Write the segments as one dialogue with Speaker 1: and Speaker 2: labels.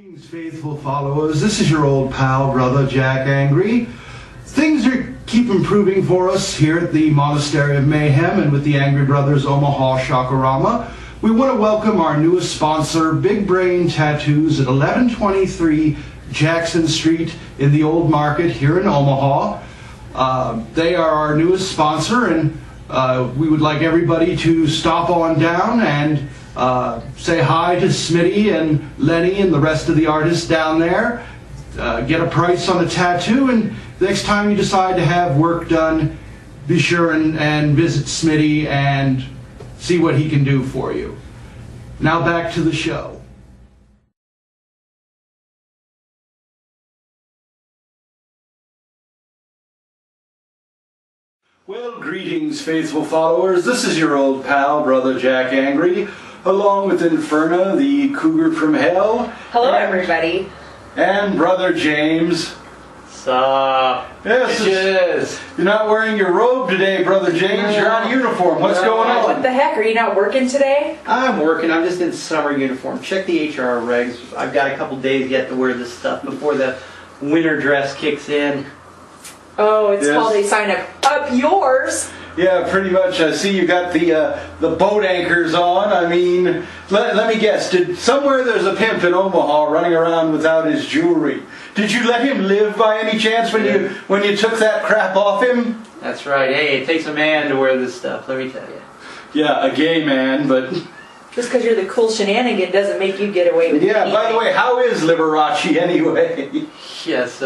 Speaker 1: Greetings, faithful followers. This is your old pal, Brother Jack Angry. Things keep improving for us here at the Monastery of Mayhem and with the Angry Brothers Omaha Rama. We want to welcome our newest sponsor, Big Brain Tattoos at 1123 Jackson Street in the Old Market here in Omaha. They are our newest sponsor, and we would like everybody to stop on down and say hi to Smitty and Lenny and the rest of the artists down there. Get a price on a tattoo, and next time you decide to have work done, be sure and visit Smitty and see what he can do for you. Now back to the show. Well, greetings, faithful followers. This is your old pal, Brother Jack Angry, along with Inferna, the cougar from hell.
Speaker 2: Hello, everybody.
Speaker 1: And Brother James.
Speaker 3: Sup?
Speaker 1: Yes, you're not wearing your robe today, Brother James. You're out of uniform. What's going on?
Speaker 2: What the heck? Are you not working today?
Speaker 3: I'm working. I'm just in summer uniform. Check the HR regs. I've got a couple days yet to wear this stuff before the winter dress kicks in.
Speaker 2: Oh, it's called a sign up yours.
Speaker 1: Yeah, pretty much. I see you got the boat anchors on. I mean, let me guess. Somewhere there's a pimp in Omaha running around without his jewelry. Did you let him live by any chance when you took that crap off him?
Speaker 3: That's right. Hey, it takes a man to wear this stuff, let me tell you.
Speaker 1: Yeah, a gay man, but...
Speaker 2: Just because you're the cool shenanigan doesn't make you get away with anything.
Speaker 1: Yeah, by the way, how is Liberace anyway?
Speaker 3: Yes,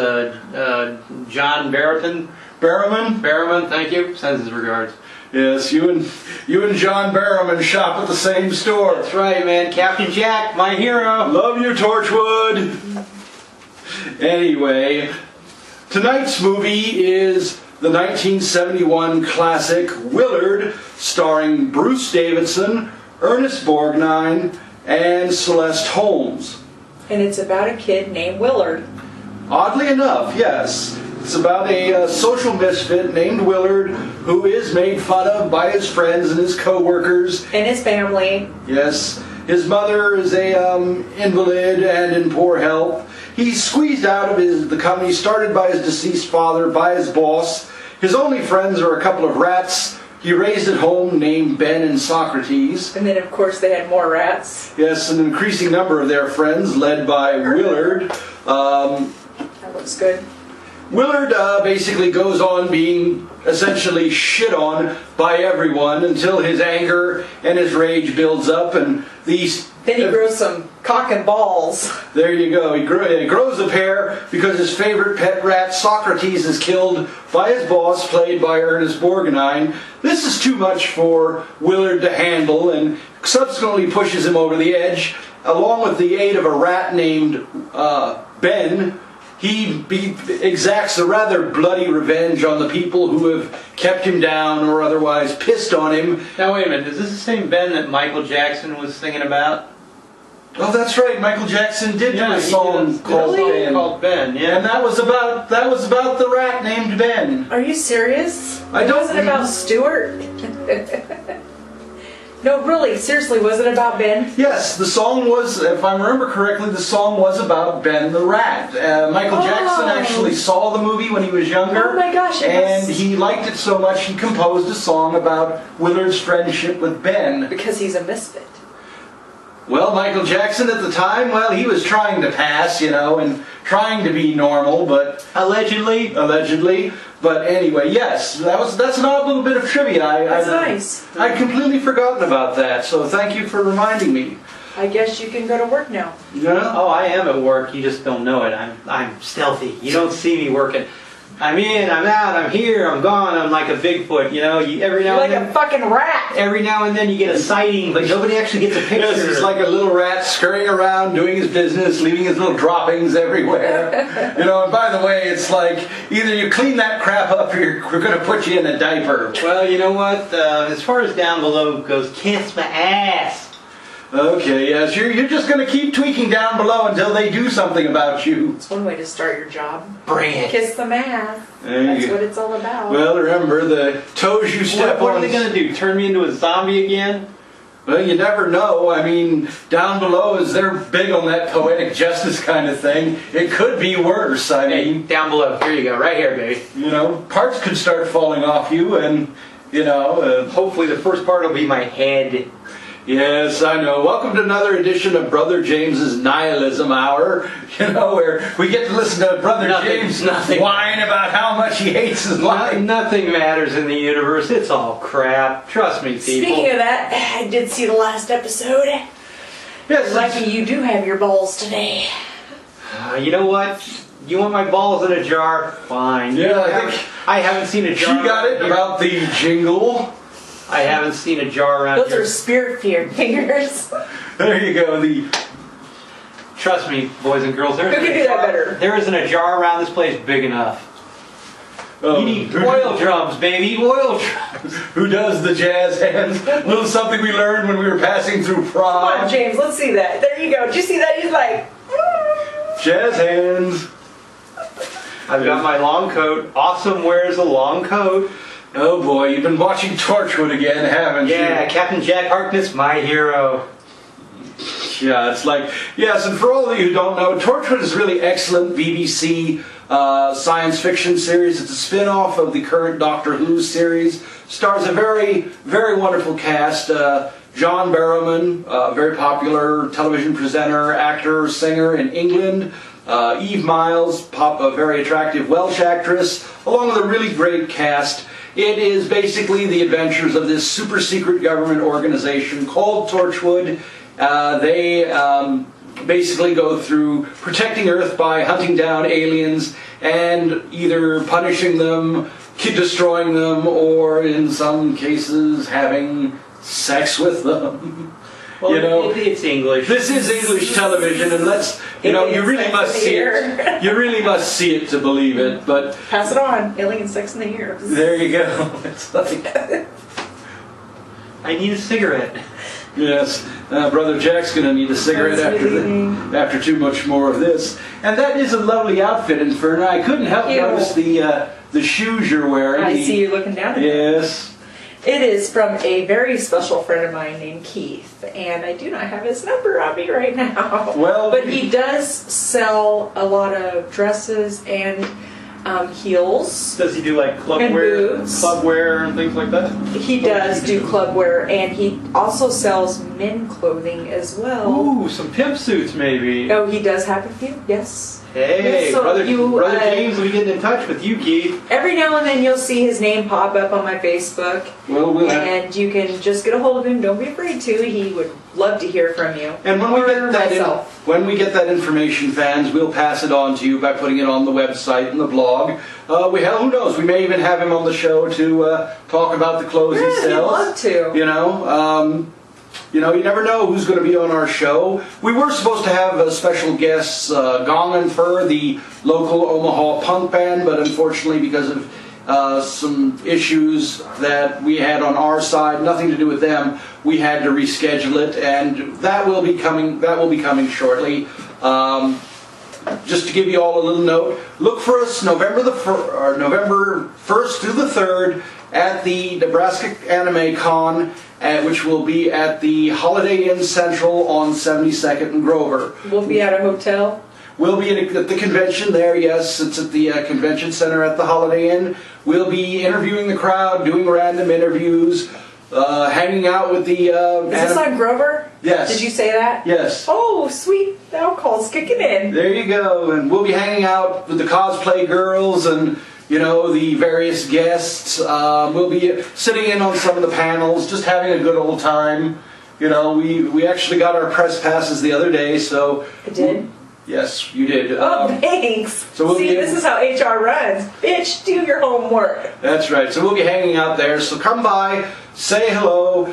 Speaker 3: John Barrington.
Speaker 1: Barrowman,
Speaker 3: thank you. Sends his regards.
Speaker 1: Yes, you and John Barrowman shop at the same store.
Speaker 3: That's right, man. Captain Jack, my hero.
Speaker 1: Love you, Torchwood. Anyway, tonight's movie is the 1971 classic Willard, starring Bruce Davidson, Ernest Borgnine, and Celeste Holmes.
Speaker 2: And it's about a kid named Willard.
Speaker 1: Oddly enough, yes. It's about a social misfit named Willard who is made fun of by his friends and his co-workers.
Speaker 2: And his family.
Speaker 1: Yes. His mother is a invalid and in poor health. He's squeezed out of the company started by his deceased father, by his boss. His only friends are a couple of rats he raised at home named Ben and Socrates.
Speaker 2: And then, of course, they had more rats.
Speaker 1: Yes, an increasing number of their friends, led by Willard.
Speaker 2: That looks good.
Speaker 1: Willard basically goes on being essentially shit on by everyone until his anger and his rage builds up, and
Speaker 2: then he grows some cock and balls.
Speaker 1: There you go. He grows a pair because his favorite pet rat, Socrates, is killed by his boss, played by Ernest Borgnine. This is too much for Willard to handle and subsequently pushes him over the edge. Along with the aid of a rat named Ben, he exacts a rather bloody revenge on the people who have kept him down or otherwise pissed on him.
Speaker 3: Now wait a minute, is this the same Ben that Michael Jackson was singing about?
Speaker 1: Oh, that's right. Michael Jackson did do a song called Ben. Yeah, and that was about the rat named Ben.
Speaker 2: Are you serious?
Speaker 1: I don't.
Speaker 2: Was it about Stuart? No, really, seriously, was it about Ben?
Speaker 1: Yes, the song was, if I remember correctly, the song was about Ben the Rat. Michael Jackson actually saw the movie when he was younger.
Speaker 2: Oh my gosh.
Speaker 1: And he liked it so much he composed a song about Willard's friendship with Ben.
Speaker 2: Because he's a misfit.
Speaker 1: Well, Michael Jackson at the time, he was trying to pass, and trying to be normal, but... Allegedly. But anyway, yes, that's an odd little bit of trivia.
Speaker 2: That's nice.
Speaker 1: I'd completely forgotten about that, so thank you for reminding me.
Speaker 2: I guess you can go to work now.
Speaker 1: Yeah?
Speaker 3: Oh, I am at work. You just don't know it. I'm stealthy. You don't see me working. I'm in, I'm out, I'm here, I'm gone, I'm like a Bigfoot, every now and then...
Speaker 2: You're like a fucking rat!
Speaker 3: Every now and then you get a sighting, but nobody actually gets a picture.
Speaker 1: Yes, he's like a little rat scurrying around, doing his business, leaving his little droppings everywhere. And by the way, it's like, either you clean that crap up or we're going to put you in a diaper.
Speaker 3: Well, you know what, as far as down below goes, kiss my ass!
Speaker 1: Okay, yes, you're just going to keep tweaking down below until they do something about you.
Speaker 2: It's one way to start your job.
Speaker 3: Bring it.
Speaker 2: Kiss the ass. That's what it's all about.
Speaker 1: Well, remember, the toes you step on...
Speaker 3: What are they going to do, turn me into a zombie again?
Speaker 4: Well, you never know. I mean, down below, is they're big on that poetic justice kind of thing. It could be worse. I mean,
Speaker 3: down below. Here you go, right here, baby.
Speaker 4: You know, parts could start falling off you, and you know.
Speaker 3: Hopefully, the first part will be my head.
Speaker 4: Yes, I know. Welcome to another edition of Brother James's Nihilism Hour. You know, where we get to listen to Brother James whine about how much he hates his life.
Speaker 3: Nothing matters in the universe. It's all crap. Trust me, people.
Speaker 2: Speaking of that, I did see the last episode.
Speaker 4: Yes,
Speaker 2: Lucky you do have your balls today.
Speaker 3: You know what? You want my balls in a jar? Fine.
Speaker 4: Yeah,
Speaker 3: I haven't seen a jar.
Speaker 4: She got it about the jingle.
Speaker 3: I haven't seen a jar around
Speaker 2: Those
Speaker 3: here.
Speaker 2: are spirit fingers.
Speaker 4: There you go.
Speaker 3: Trust me, boys and girls,
Speaker 2: Who can do that better?
Speaker 3: There isn't a jar around this place big enough.
Speaker 4: Oh,
Speaker 3: you need oil drums, baby. Oil drums.
Speaker 4: Who does the jazz hands? A little something we learned when we were passing through prom.
Speaker 2: Come on, James, let's see that. There you go. Did you see that? He's like...
Speaker 4: Jazz hands.
Speaker 3: I've got my long coat. Awesome wears a long coat.
Speaker 4: Oh boy, you've been watching Torchwood again, haven't you?
Speaker 3: Yeah, Captain Jack Harkness, my hero.
Speaker 4: Yeah, it's like, yes, and for all of you who don't know, Torchwood is a really excellent BBC science fiction series. It's a spin-off of the current Doctor Who series. Stars a very, very wonderful cast. John Barrowman, very popular television presenter, actor, singer in England. Eve Miles, a very attractive Welsh actress, along with a really great cast. It is basically the adventures of this super secret government organization called Torchwood. They basically go through protecting Earth by hunting down aliens and either punishing them, destroying them, or in some cases having sex with them.
Speaker 3: Well,
Speaker 4: you know,
Speaker 3: it's English.
Speaker 4: This is English television, and you really must see it. You really must see it to believe it. But
Speaker 2: pass it on. Alien sex in the ear.
Speaker 4: There you go. It's like
Speaker 3: I need a cigarette.
Speaker 4: Yes, Brother Jack's going to need a cigarette after too much more of this. And that is a lovely outfit, Inferna. I couldn't help notice the shoes you're wearing.
Speaker 2: I see you looking down at it.
Speaker 4: Yes.
Speaker 2: It is from a very special friend of mine named Keith, and I do not have his number on me right now.
Speaker 4: Well,
Speaker 2: but he does sell a lot of dresses and heels.
Speaker 3: Does he do like club wear and things like that?
Speaker 2: He does do club wear, and he also sells men clothing as well.
Speaker 3: Ooh, some pimp suits maybe.
Speaker 2: Oh, he does have a few, yes.
Speaker 3: Hey,
Speaker 2: so
Speaker 3: brother James, we get in touch with you, Keith.
Speaker 2: Every now and then you'll see his name pop up on my Facebook, and you can just get a hold of him. Don't be afraid to. He would love to hear from you.
Speaker 4: And when we get that information, fans, we'll pass it on to you by putting it on the website and the blog. Who knows? We may even have him on the show to talk about the clothes he sells.
Speaker 2: He'd love to.
Speaker 4: You never know who's going to be on our show. We were supposed to have special guests, Gong and Fur, the local Omaha punk band, but unfortunately because of some issues that we had on our side, nothing to do with them, we had to reschedule it, and that will be coming shortly. Just to give you all a little note, look for us November 1st through the 3rd at the Nebraska Anime Con, which will be at the Holiday Inn Central on 72nd and Grover.
Speaker 2: We'll be at a hotel?
Speaker 4: We'll be at the convention there, yes. It's at the convention center at the Holiday Inn. We'll be interviewing the crowd, doing random interviews, hanging out with the...
Speaker 2: Is this on Grover?
Speaker 4: Yes.
Speaker 2: Did you say that?
Speaker 4: Yes.
Speaker 2: Oh, sweet. Alcohol's kicking in.
Speaker 4: There you go. And we'll be hanging out with the cosplay girls and... the various guests. We'll be sitting in on some of the panels, just having a good old time. We actually got our press passes the other day, so...
Speaker 2: I did?
Speaker 4: Yes, you did.
Speaker 2: Oh, thanks.
Speaker 4: So
Speaker 2: this is how HR runs. Bitch, do your homework.
Speaker 4: That's right. So we'll be hanging out there. So come by, say hello,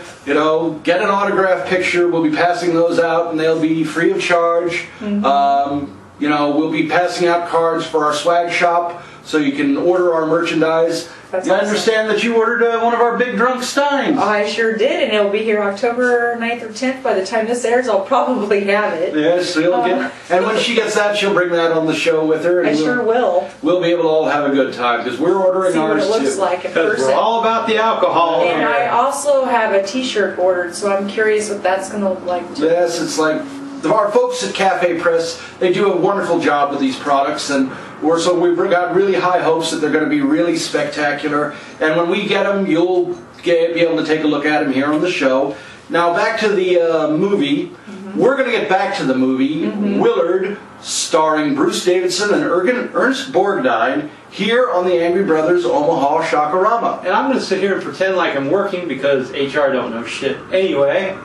Speaker 4: get an autograph picture. We'll be passing those out, and they'll be free of charge. Mm-hmm. We'll be passing out cards for our swag shop. so you can order our merchandise.
Speaker 2: That's
Speaker 4: I
Speaker 2: awesome.
Speaker 4: understand that you ordered one of our big drunk steins.
Speaker 2: I sure did, and it'll be here October 9th or 10th. By the time this airs, I'll probably have it.
Speaker 4: Yes, you'll get. And when she gets that, she'll bring that on the show with her. And
Speaker 2: I sure will.
Speaker 4: We'll be able to all have a good time because we're ordering
Speaker 2: See what
Speaker 4: ours
Speaker 2: it looks
Speaker 4: too.
Speaker 2: like in
Speaker 3: Because
Speaker 2: person.
Speaker 3: we're all about the alcohol.
Speaker 2: And I also have a T-shirt ordered, so I'm curious what that's going to look like too.
Speaker 4: Yes, it's like our folks at Cafe Press. They do a wonderful job with these products, and we've got really high hopes that they're going to be really spectacular. And when we get them, you'll be able to take a look at them here on the show. Now back to the movie. We're going to get back to the movie Willard, starring Bruce Davidson and Ernest Borgnine, here on the Angry Brothers Omaha Shakarama.
Speaker 3: And I'm going to sit here and pretend like I'm working because HR don't know shit anyway.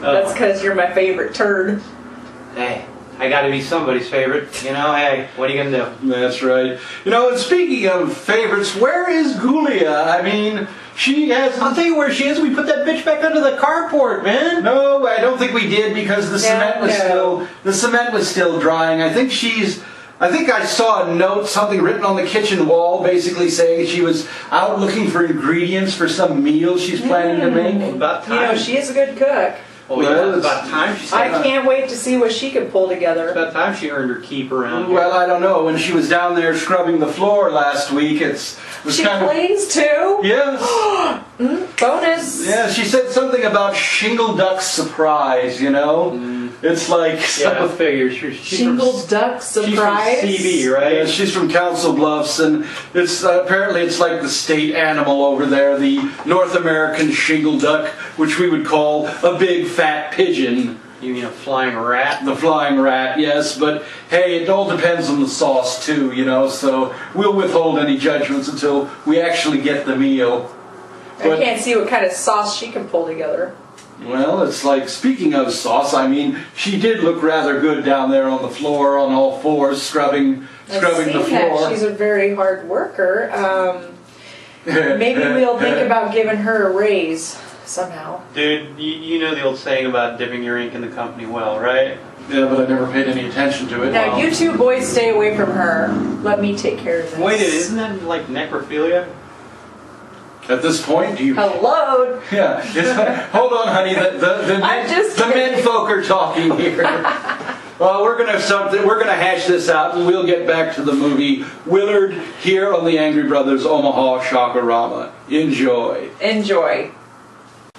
Speaker 2: That's because you're my favorite turd.
Speaker 3: Hey, I got to be somebody's favorite. You know, hey, what are you going to do?
Speaker 4: That's right. You know, and speaking of favorites, where is Gulia? I mean, she has...
Speaker 3: I'll tell you where she is. We put that bitch back under the carport, man.
Speaker 4: No, I don't think we did because the cement was still drying. I think I saw a note, something written on the kitchen wall, basically saying she was out looking for ingredients for some meal she's planning to make.
Speaker 3: About time.
Speaker 2: You know, she is a good cook.
Speaker 3: Oh, yeah, it's about time she
Speaker 2: I can't wait to see what she can pull together.
Speaker 3: It's about time she earned her keep around here.
Speaker 4: Well, I don't know. When she was down there scrubbing the floor last week,
Speaker 2: She cleans too?
Speaker 4: Yes.
Speaker 2: Bonus.
Speaker 4: Yeah, she said something about Shingle Duck's surprise, you know? It's like...
Speaker 3: Yeah, I figure. She's
Speaker 2: Shingle Duck surprise.
Speaker 3: She's from CB, right?
Speaker 4: Yeah, she's from Council Bluffs, and it's apparently it's like the state animal over there, the North American shingle duck, which we would call a big fat pigeon.
Speaker 3: You mean a flying rat?
Speaker 4: The flying rat, yes, but hey, it all depends on the sauce too, you know, so we'll withhold any judgments until we actually get the meal.
Speaker 2: I can't see what kind of sauce she can pull together.
Speaker 4: Well, it's like, speaking of sauce, I mean, she did look rather good down there on the floor, on all fours, scrubbing the floor.
Speaker 2: She's a very hard worker. Maybe we'll think about giving her a raise somehow.
Speaker 3: Dude, you know the old saying about dipping your ink in the company well, right?
Speaker 4: Yeah, but I never paid any attention to it.
Speaker 2: Now, you two boys stay away from her. Let me take care of this.
Speaker 3: Wait, isn't that like necrophilia?
Speaker 4: At this point, do you...
Speaker 2: Hello?
Speaker 4: Yeah. Hold on, honey. The men folk are talking here. Well, we're gonna hash this out, and we'll get back to the movie Willard here on the Angry Brothers Omaha Shakarama. Enjoy.
Speaker 2: Enjoy.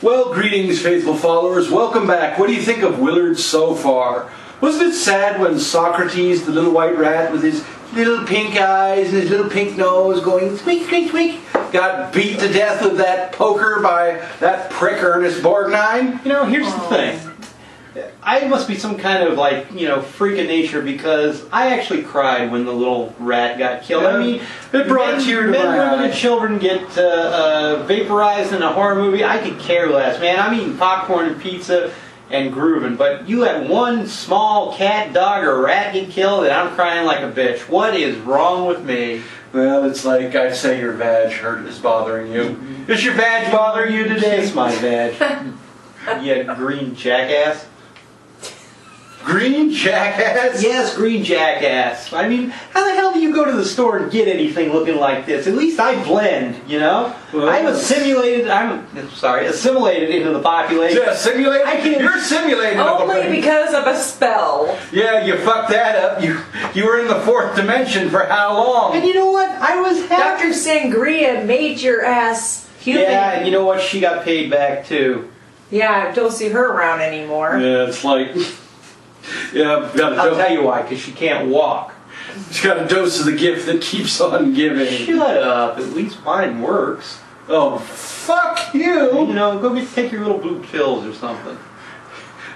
Speaker 4: Well, greetings, faithful followers. Welcome back. What do you think of Willard so far? Wasn't it sad when Socrates, the little white rat with his little pink eyes and his little pink nose going squeak, squeak, squeak, got beat to death with that poker by that prick Ernest Borgnine?
Speaker 3: You know, here's the thing. I must be some kind of like, freak of nature because I actually cried when the little rat got killed.
Speaker 4: Yeah.
Speaker 3: I mean,
Speaker 4: It brought a tear to
Speaker 3: men,
Speaker 4: my
Speaker 3: women,
Speaker 4: eye.
Speaker 3: and children get vaporized in a horror movie. I could care less, man. I'm eating popcorn and pizza and grooving, but you let one small cat, dog, or rat get killed and I'm crying like a bitch. What is wrong with me?
Speaker 4: Well, it's like I'd say your vag is bothering you. Is your vag bothering you today?
Speaker 3: It's my vag. You green jackass.
Speaker 4: Green jackass?
Speaker 3: Yes, green jackass. I mean, how the hell do you go to the store and get anything looking like this? At least I blend, you know?
Speaker 4: Well,
Speaker 3: I'm assimilated into the population.
Speaker 4: Yeah, simulated?
Speaker 3: I can't-
Speaker 4: You're simulated.
Speaker 2: Only because of a spell.
Speaker 4: Yeah, you fucked that up. You were in the fourth dimension for how long?
Speaker 3: And you know what? I was happy.
Speaker 2: Dr. Sangria made your ass human.
Speaker 3: Yeah, and you know what? She got paid back too.
Speaker 2: Yeah, I don't see her around anymore.
Speaker 4: Yeah, it's like... Yeah,
Speaker 3: I'll tell you why, because she can't walk.
Speaker 4: She's got a dose of the gift that keeps on giving.
Speaker 3: Shut up. At least mine works.
Speaker 4: Oh, fuck you!
Speaker 3: You know, go take your little blue pills or something.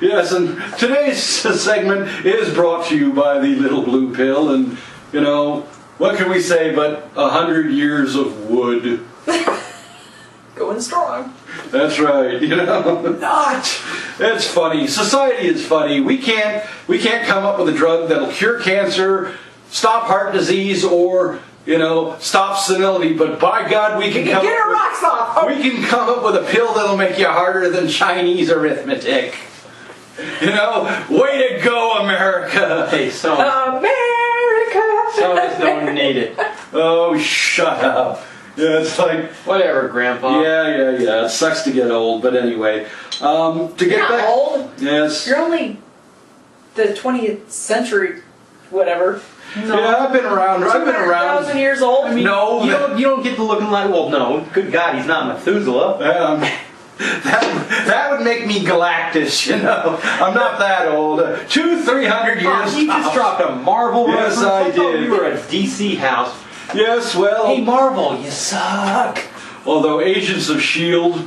Speaker 4: Yes, and today's segment is brought to you by the Little Blue Pill, and, you know, what can we say but 100 years of wood?
Speaker 2: Going strong.
Speaker 4: That's right, you know.
Speaker 2: Not.
Speaker 4: It's funny. Society is funny. We can't come up with a drug that'll cure cancer, stop heart disease, or, stop senility, but by God, we can come
Speaker 2: Get
Speaker 4: up
Speaker 2: her rocks off!
Speaker 4: we can come up with a pill that'll make you harder than Chinese arithmetic. Way to go, America!
Speaker 3: Hey, so
Speaker 2: America!
Speaker 3: Some of us don't need it.
Speaker 4: Oh, shut up. Yeah, it's like...
Speaker 3: Whatever, Grandpa.
Speaker 4: Yeah. It sucks to get old, but anyway. To get
Speaker 2: You're not
Speaker 4: back...
Speaker 2: old.
Speaker 4: Yes.
Speaker 2: You're only the 20th century, whatever.
Speaker 4: No. Yeah, I've been around.
Speaker 2: 200,000 years old?
Speaker 3: I mean,
Speaker 4: no.
Speaker 3: You don't get to looking like... Well, no. Good God, he's not Methuselah.
Speaker 4: That would make me Galactus, you know. I'm not that old. 200-300 years.
Speaker 3: You just dropped a Marvel
Speaker 4: Yes,
Speaker 3: reference.
Speaker 4: I
Speaker 3: thought
Speaker 4: did.
Speaker 3: We were a DC house.
Speaker 4: Yes, well...
Speaker 3: Hey, Marvel, you suck.
Speaker 4: Although Agents of S.H.I.E.L.D.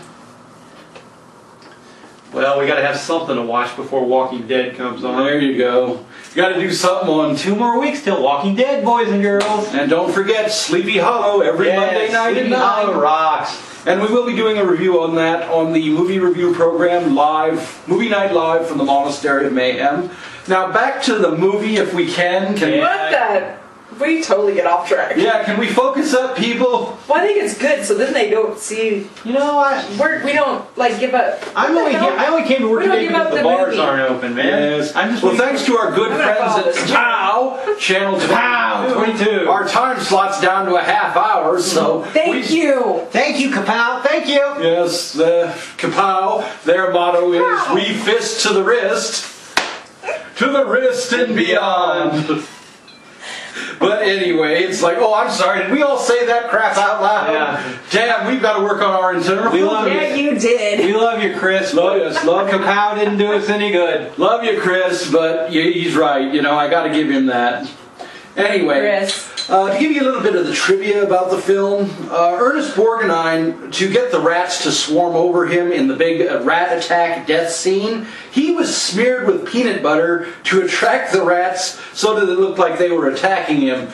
Speaker 3: Well, we got to have something to watch before Walking Dead comes on.
Speaker 4: There you go. You got to do something on
Speaker 3: 2 more weeks till Walking Dead, boys and girls.
Speaker 4: And don't forget Sleepy Hollow every Monday night at 9.
Speaker 3: Hollow rocks.
Speaker 4: And we will be doing a review on that on the movie review program live, Movie Night Live from the Monastery of Mayhem. Now back to the movie if we can.
Speaker 2: What the? We totally get off track.
Speaker 4: Yeah, can we focus up, people?
Speaker 2: Well, I think it's good, so then they don't see.
Speaker 3: You know what?
Speaker 2: We don't like give up.
Speaker 3: I only came to work
Speaker 2: We don't
Speaker 3: today
Speaker 2: give up
Speaker 3: because the
Speaker 2: the
Speaker 3: bars
Speaker 2: movie.
Speaker 3: aren't open, man.
Speaker 4: Yes.
Speaker 3: I'm just
Speaker 4: Well,
Speaker 3: waiting
Speaker 4: thanks to our good
Speaker 2: I'm gonna follow
Speaker 4: friends
Speaker 2: this.
Speaker 4: at POW, Channel
Speaker 3: 22.
Speaker 4: Our time slot's down to a half hour, so...
Speaker 2: Thank you.
Speaker 3: Thank you, Kapow. Thank you.
Speaker 4: Yes, the Kapow, their motto is,
Speaker 2: Wow.
Speaker 4: we fist to the wrist and beyond. But anyway, it's like, oh, I'm sorry, did we all say that crap out loud?
Speaker 3: Yeah.
Speaker 4: Damn, we've got to work on our internal
Speaker 3: We love
Speaker 4: filters.
Speaker 2: Yeah, you did.
Speaker 3: We love you, Chris.
Speaker 4: Love us, love you.
Speaker 3: Kapow didn't do us any good.
Speaker 4: Love you, Chris, but he's right, you know, I got to give him that. Anyway,
Speaker 2: Chris.
Speaker 4: To give you a little bit of the trivia about the film, Ernest Borgnine, to get the rats to swarm over him in the big rat attack death scene, he was smeared with peanut butter to attract the rats so that it looked like they were attacking him.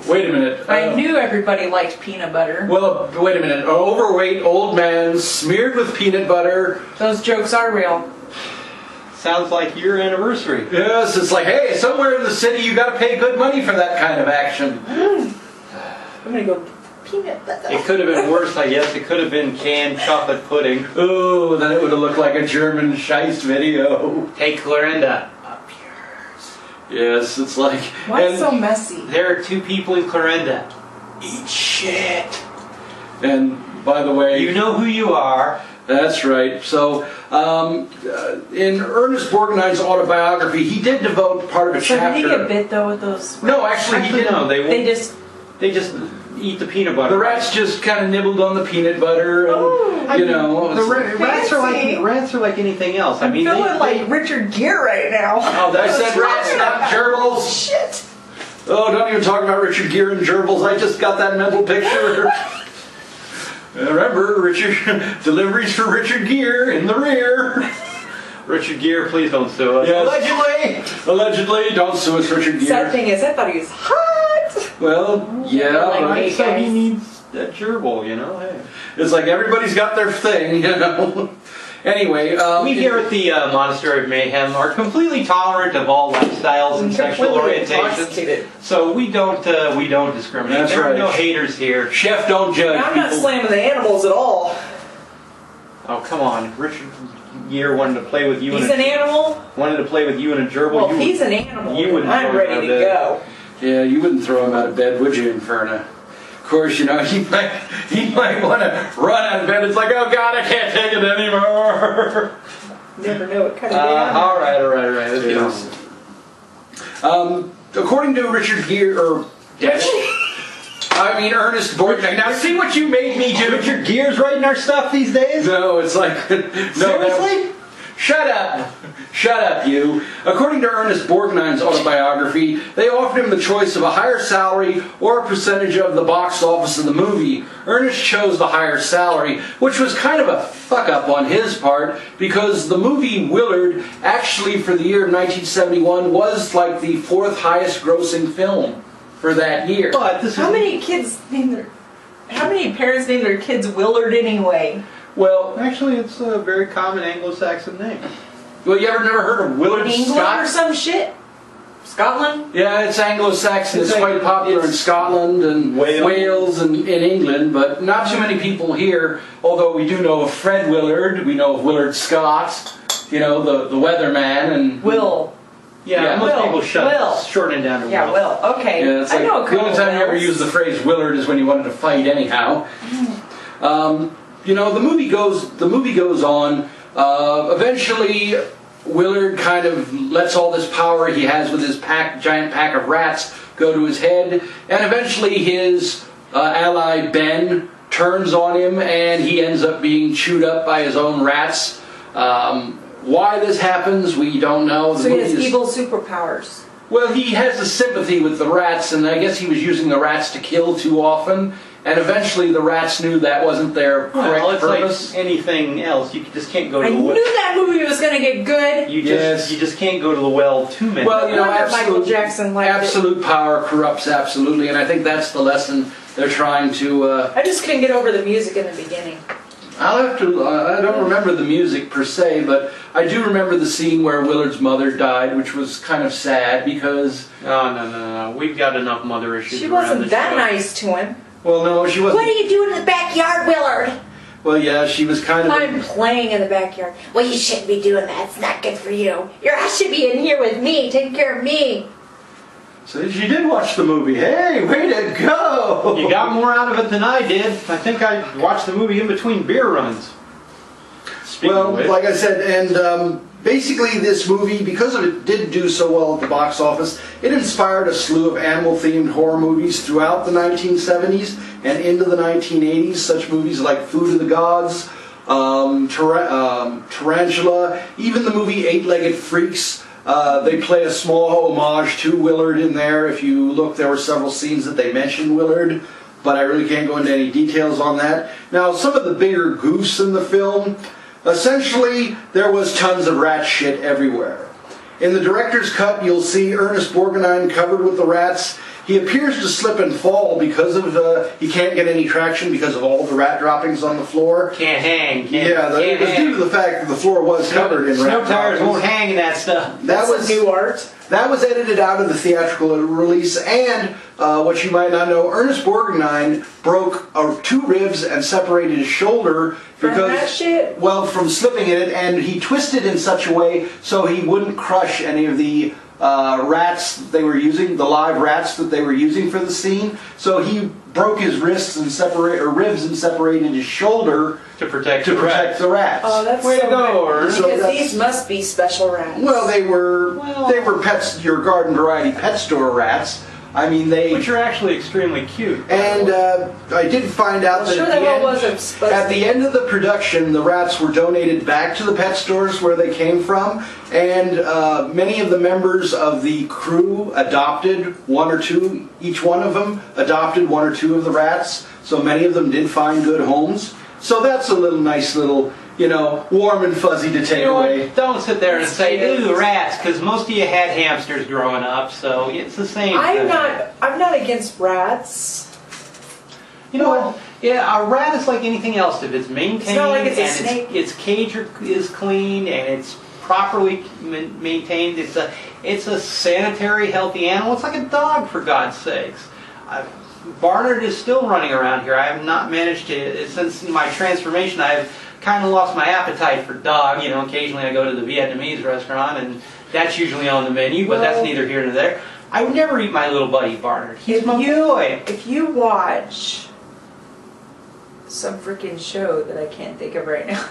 Speaker 4: Wait a minute.
Speaker 2: I knew everybody liked peanut butter.
Speaker 4: Well, wait a minute. An overweight old man smeared with peanut butter.
Speaker 2: Those jokes are real.
Speaker 3: Sounds like your anniversary.
Speaker 4: Yes, it's like, hey, somewhere in the city you got to pay good money for that kind of action.
Speaker 2: I'm gonna go peanut butter.
Speaker 3: It could have been worse, I guess. It could have been canned chocolate pudding.
Speaker 4: Oh, then it would have looked like a German Scheist video.
Speaker 3: Hey, Clarinda.
Speaker 4: Yes, it's like...
Speaker 2: Why is it so messy?
Speaker 3: There are 2 people in Clarinda. Eat shit.
Speaker 4: And, by the way...
Speaker 3: You know who you are.
Speaker 4: That's right. So, in Ernest Borgnine's autobiography, he did devote part of a
Speaker 2: So
Speaker 4: chapter...
Speaker 2: did he get bit though with those?
Speaker 4: No, actually he didn't.
Speaker 3: No,
Speaker 2: They just.
Speaker 3: They just eat the peanut butter.
Speaker 4: The rats just kind of nibbled on the peanut butter, and, you know...
Speaker 3: The rats are
Speaker 2: Fancy.
Speaker 3: like anything else. I
Speaker 2: I'm
Speaker 3: mean,
Speaker 2: feeling like Richard Gere right now.
Speaker 4: Oh, I said rats, not gerbils.
Speaker 2: Shit.
Speaker 4: Oh, don't even talk about Richard Gere and gerbils. I just got that mental picture. Remember, Richard deliveries for Richard Gere in the rear.
Speaker 3: Richard Gere, please don't sue us.
Speaker 4: Yes. Allegedly, don't sue us, Richard Gere.
Speaker 2: Sad thing is, I thought he was hot.
Speaker 4: Well, yeah,
Speaker 2: Like
Speaker 4: but
Speaker 2: me.
Speaker 3: So he needs that gerbil, you know? Hey.
Speaker 4: it's like everybody's got their thing, you know. Anyway,
Speaker 3: We here at the Monastery of Mayhem are completely tolerant of all lifestyles and sexual
Speaker 2: Completely
Speaker 3: orientations.
Speaker 2: intoxicated.
Speaker 3: So we don't discriminate.
Speaker 4: That's
Speaker 3: there
Speaker 4: right.
Speaker 3: are no haters here.
Speaker 4: Chef, don't judge
Speaker 2: I'm not
Speaker 4: people.
Speaker 2: slamming the animals at all.
Speaker 3: Oh come on, Richard Gere wanted to play with you.
Speaker 2: He's
Speaker 3: in
Speaker 2: an animal.
Speaker 3: Wanted to play with you in a gerbil.
Speaker 2: Well,
Speaker 3: you
Speaker 2: if he's an animal,
Speaker 3: you wouldn't
Speaker 2: I'm
Speaker 3: throw him
Speaker 2: ready
Speaker 3: out
Speaker 2: to
Speaker 3: of bed.
Speaker 2: go.
Speaker 4: Yeah, you wouldn't throw him out of bed, would you, Inferna? Of course, you know, he might want to run out of bed. It's like, oh God, I can't take it anymore.
Speaker 2: Never know what kind of day I'm
Speaker 3: all right. Let's get on.
Speaker 4: According to Richard Gere, Ernest Borgnine. Now, see what you made me do.
Speaker 3: Richard Gere's writing our stuff these days?
Speaker 4: No, it's like... no,
Speaker 3: Seriously?
Speaker 4: Shut up. Shut up, you. According to Ernest Borgnine's autobiography, they offered him the choice of a higher salary or a percentage of the box office of the movie. Ernest chose the higher salary, which was kind of a fuck-up on his part, because the movie Willard, actually for the year of 1971, was like the 4th highest grossing film for that year.
Speaker 3: But this
Speaker 2: How many parents name their kids Willard anyway?
Speaker 4: Well,
Speaker 3: Actually, it's a very common Anglo-Saxon name.
Speaker 4: you ever never heard of Willard
Speaker 2: England
Speaker 4: Scott?
Speaker 2: or some shit? Scotland?
Speaker 4: Yeah, it's Anglo-Saxon. It's quite popular in Scotland and Wales and in England, but not too many people here. Although we do know of Fred Willard, we know of Willard Scott, you know, the weatherman, and
Speaker 2: Will.
Speaker 3: Yeah, most
Speaker 2: Will.
Speaker 3: people shorten it down to Will.
Speaker 2: Yeah, Will. Okay.
Speaker 4: Yeah, it's
Speaker 2: I
Speaker 4: like
Speaker 2: know a
Speaker 4: the
Speaker 2: couple
Speaker 4: only time you ever
Speaker 2: Wills.
Speaker 4: use the phrase Willard is when you wanted to fight anyhow. You know, the movie goes on. Eventually, Willard kind of lets all this power he has with his giant pack of rats go to his head, and eventually his ally Ben turns on him, and he ends up being chewed up by his own rats. Why this happens, we don't know.
Speaker 2: So he has evil superpowers.
Speaker 4: Well, he has a sympathy with the rats, and I guess he was using the rats to kill too often. And eventually, the rats knew that wasn't their correct purpose.
Speaker 3: Like anything else, you just can't go to
Speaker 2: I
Speaker 3: the
Speaker 2: knew
Speaker 3: well.
Speaker 2: that movie was going to get good.
Speaker 3: You just can't go to the well too many.
Speaker 4: Well, you know,
Speaker 2: Michael Jackson liked
Speaker 4: absolute power corrupts absolutely, and I think that's the lesson they're trying to.
Speaker 2: I just couldn't get over the music in the beginning.
Speaker 4: I'll have to. I don't remember the music per se, but I do remember the scene where Willard's mother died, which was kind of sad because.
Speaker 3: Oh no! We've got enough mother issues.
Speaker 2: She
Speaker 3: around
Speaker 2: wasn't
Speaker 3: this
Speaker 2: that
Speaker 3: show.
Speaker 2: nice to him.
Speaker 4: Well, no, she wasn't.
Speaker 2: What are you doing in the backyard, Willard?
Speaker 4: Well, yeah, she was kind of.
Speaker 2: I'm playing in the backyard. Well, you shouldn't be doing that. It's not good for you. Your ass should be in here with me, taking care of me.
Speaker 4: So you did watch the movie. Hey, way to go!
Speaker 3: You got more out of it than I did. I think I watched the movie in between beer runs. Speaking
Speaker 1: Well,
Speaker 3: of which,
Speaker 1: like I said, and basically this movie, because it did do so well at the box office, it inspired a slew of animal-themed horror movies throughout the 1970s and into the 1980s, such movies like Food of the Gods, Tarantula, even the movie Eight-Legged Freaks. They play a small homage to Willard in there. If you look, there were several scenes that they mentioned Willard, but I really can't go into any details on that. Now, some of the bigger goofs in the film, essentially, there was tons of rat shit everywhere. In the director's cut, you'll see Ernest Borgnine covered with the rats. He appears to slip and fall because of he can't get any traction because of all the rat droppings on the floor.
Speaker 3: can't hang.
Speaker 1: It was due to the fact that the floor was covered in
Speaker 3: Snow
Speaker 1: rat
Speaker 3: tires
Speaker 1: droppings.
Speaker 3: won't hang in that stuff.
Speaker 2: That's some new art.
Speaker 1: That was edited out of the theatrical release, and what you might not know, Ernest Borgnine broke 2 ribs and separated his shoulder
Speaker 2: From that shit?
Speaker 1: Well, from slipping in it, and he twisted in such a way so he wouldn't crush any of the rats they were using, the live rats that they were using for the scene. So he broke his wrists and ribs and separated his shoulder
Speaker 3: To protect
Speaker 1: the rats.
Speaker 2: Oh, that's
Speaker 3: Way
Speaker 2: so
Speaker 3: to go,
Speaker 2: good.
Speaker 3: Ernest.
Speaker 2: Because
Speaker 1: So
Speaker 2: these must be special rats.
Speaker 1: Well, they were pets, your garden variety pet store rats. I mean,
Speaker 3: Which are actually extremely cute.
Speaker 1: And I did find out that
Speaker 2: sure
Speaker 1: at,
Speaker 2: that one wasn't supposed
Speaker 1: at
Speaker 2: to
Speaker 1: the
Speaker 2: be.
Speaker 1: end of the production, the rats were donated back to the pet stores where they came from, and many of the members of the crew adopted 1 or 2. Each one of them adopted 1 or 2 of the rats. So many of them did find good homes. So that's a nice little, warm and fuzzy to take away.
Speaker 3: Don't sit there and say, ooh, rats, because most of you had hamsters growing up, so it's the same thing.
Speaker 2: I'm not against rats.
Speaker 3: You know what? Yeah, a rat is like anything else. If it's maintained,
Speaker 2: It's not like it's a
Speaker 3: and
Speaker 2: snake.
Speaker 3: its cage is clean and it's properly maintained, it's a sanitary, healthy animal. It's like a dog, for God's sakes. Barnard is still running around here. I have not managed to, since my transformation, I've kind of lost my appetite for dog. Occasionally I go to the Vietnamese restaurant, and that's usually on the menu, but that's neither here nor there. I would never eat my little buddy Barnard. He's my boy.
Speaker 2: If you watch some freaking show that I can't think of right now.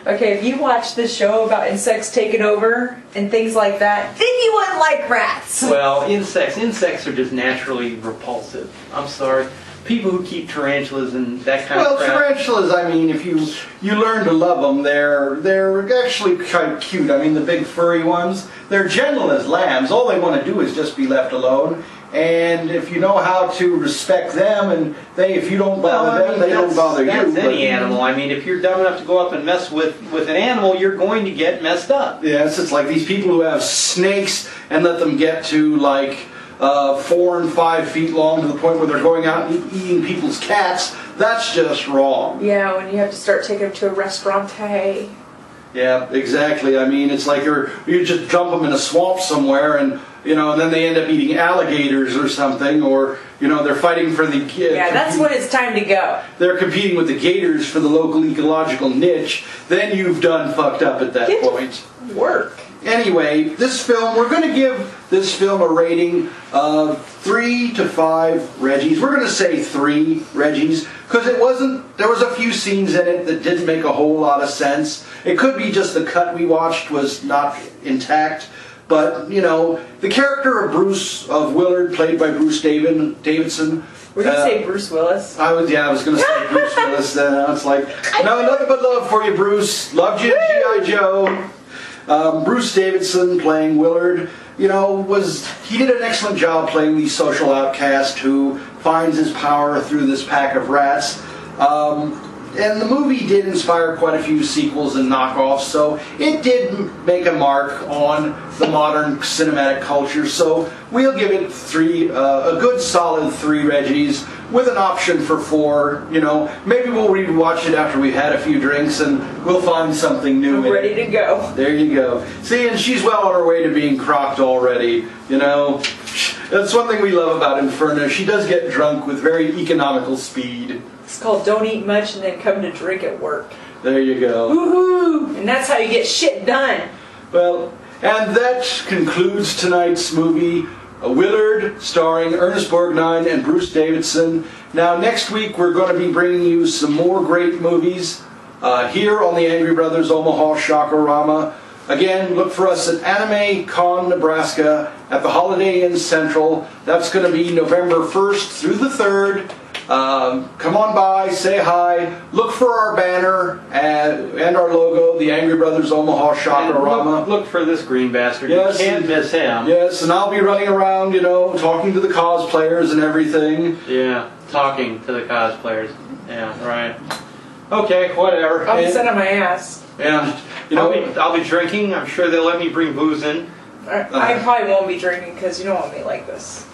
Speaker 2: Okay, if you watch this show about insects taking over and things like that, then you wouldn't like rats.
Speaker 3: Well, insects are just naturally repulsive. I'm sorry. People who keep tarantulas and that kind of crap.
Speaker 1: Tarantulas, I mean, if you learn to love them, they're actually kind of cute. I mean, the big furry ones, they're gentle as lambs. All they want to do is just be left alone. And if you know how to respect them, and if you don't bother them, they don't bother you.
Speaker 3: That's any animal. I mean, if you're dumb enough to go up and mess with an animal, you're going to get messed up.
Speaker 1: Yes, it's like these people who have snakes and let them get to 4 and 5 feet long to the point where they're going out and eating people's cats. That's just wrong.
Speaker 2: Yeah, when you have to start taking them to a restaurant. Hey.
Speaker 1: Yeah, exactly. I mean, it's like you just dump them in a swamp somewhere, and and then they end up eating alligators or something, or they're fighting for the
Speaker 2: Yeah, that's when it's time to go.
Speaker 1: They're competing with the gators for the local ecological niche. Then you've done fucked up at that point.
Speaker 2: Work.
Speaker 4: Anyway, this film, we're going to give this film a rating of 3 to 5 Reggies. We're going to say 3 Reggies because there was a few scenes in it that didn't make a whole lot of sense. It could be just the cut we watched was not intact. But, you know, the character of Willard, played by Bruce Davidson.
Speaker 2: Were you say Bruce Willis?
Speaker 4: I was going to say Bruce Willis then. I was like, no, nothing but love for you, Bruce. Loved you, G.I. Joe. Bruce Davidson playing Willard, you know, he did an excellent job playing the social outcast who finds his power through this pack of rats. And the movie did inspire quite a few sequels and knockoffs, so it did make a mark on the modern cinematic culture. So we'll give it a good solid 3 Reggies with an option for 4. You know, maybe we'll rewatch it after we've had a few drinks and we'll find something new.
Speaker 2: I'm ready to go.
Speaker 4: There you go. See, and she's well on her way to being crocked already. You know, that's one thing we love about Inferna. She does get drunk with very economical speed.
Speaker 2: It's called don't eat much and then come to drink at work.
Speaker 4: There you go.
Speaker 2: Woohoo! And that's how you get shit done.
Speaker 4: Well, and that concludes tonight's movie, Willard, starring Ernest Borgnine and Bruce Davidson. Now, next week we're going to be bringing you some more great movies here on the Angry Brothers Omaha Rama. Again, look for us at Anime Con, Nebraska at the Holiday Inn Central. That's going to be November 1st through the 3rd. Come on by, say hi, look for our banner and our logo, the Angry Brothers Omaha Rama.
Speaker 3: Look for this green bastard.
Speaker 4: Yes,
Speaker 3: you can't miss him.
Speaker 4: Yes, and I'll be running around, you know, talking to the cosplayers and everything.
Speaker 3: Yeah, talking to the cosplayers. Yeah, right. Okay, whatever.
Speaker 2: I'll be sitting on my ass.
Speaker 4: Yeah, you know,
Speaker 3: I'll be drinking. I'm sure they'll let me bring booze in.
Speaker 2: I probably won't be drinking because you don't want me like this.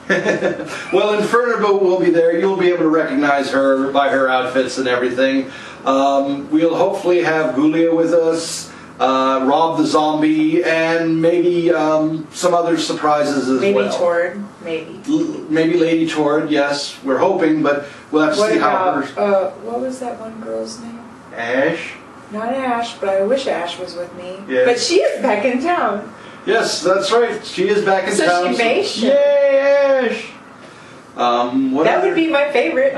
Speaker 4: Well, Inferna will be there. You'll be able to recognize her by her outfits and everything. We'll hopefully have Gulia with us, Rob the Zombie, and maybe some other surprises as well.
Speaker 2: Maybe Tord, maybe.
Speaker 4: Maybe Lady Tord, yes. We're hoping, but we'll have to see how her...
Speaker 2: what was that one girl's name?
Speaker 4: Ash?
Speaker 2: Not Ash, but I wish Ash was with me.
Speaker 4: Yes.
Speaker 2: But she is back in town.
Speaker 4: Yes, that's right. She is back in town.
Speaker 2: So she may show.
Speaker 4: Yay, Ash!
Speaker 2: That would be my favorite.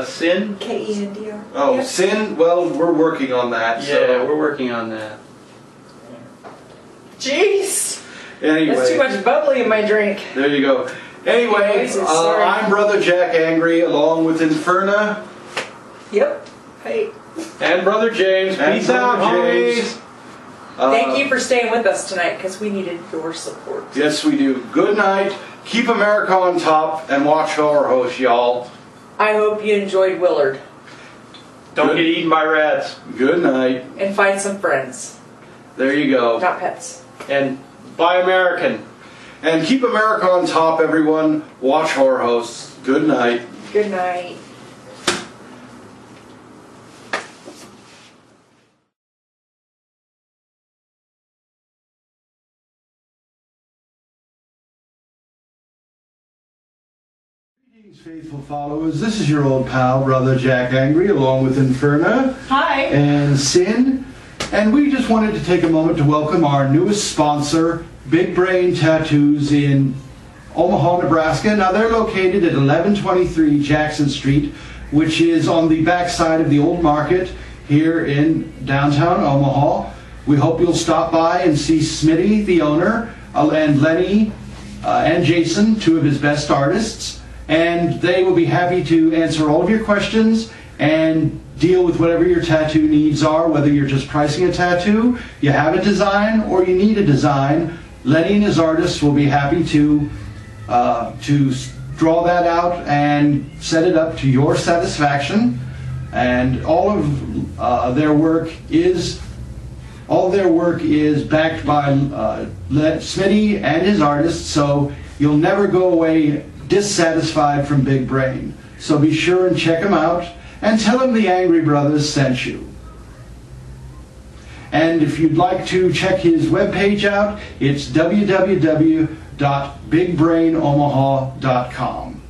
Speaker 3: Sin?
Speaker 2: K-E-N-D-R.
Speaker 4: Oh,
Speaker 2: Yep.
Speaker 4: Sin? Well, we're working on that.
Speaker 3: Yeah,
Speaker 4: so.
Speaker 3: we're working on that.
Speaker 2: Jeez!
Speaker 4: Anyway.
Speaker 2: That's too much bubbly in my drink.
Speaker 4: There you go. Anyway,
Speaker 2: Noises, sorry.
Speaker 4: I'm Brother Jack Angry, along with Inferna.
Speaker 2: Yep. Hey.
Speaker 3: And Brother James.
Speaker 4: And
Speaker 3: Peace out,
Speaker 4: Brother James.
Speaker 3: homies.
Speaker 2: Thank you for staying with us tonight because we needed your support.
Speaker 4: Yes, we do. Good night. Keep America on top and watch Horror Host, y'all.
Speaker 2: I hope you enjoyed Willard.
Speaker 3: Don't get eaten by rats.
Speaker 4: Good night.
Speaker 2: And find some friends.
Speaker 4: There you go.
Speaker 2: Not pets.
Speaker 3: And buy American.
Speaker 4: And keep America on top, everyone. Watch Horror Hosts. Good night.
Speaker 2: Good night.
Speaker 1: Greetings, faithful followers. This is your old pal, Brother Jack Angry, along with Inferna.
Speaker 2: Hi.
Speaker 1: And Sin. And we just wanted to take a moment to welcome our newest sponsor, Big Brain Tattoos in Omaha, Nebraska. Now, they're located at 1123 Jackson Street, which is on the backside of the old market here in downtown Omaha. We hope you'll stop by and see Smitty, the owner, and Lenny and Jason, two of his best artists. And they will be happy to answer all of your questions and deal with whatever your tattoo needs are, whether you're just pricing a tattoo, you have a design, or you need a design. Lenny and his artists will be happy to draw that out and set it up to your satisfaction. And all of their work is backed by Smitty and his artists, so you'll never go away dissatisfied from Big Brain. So be sure and check him out and tell him the Angry Brothers sent you. And if you'd like to check his webpage out, it's www.bigbrainomaha.com.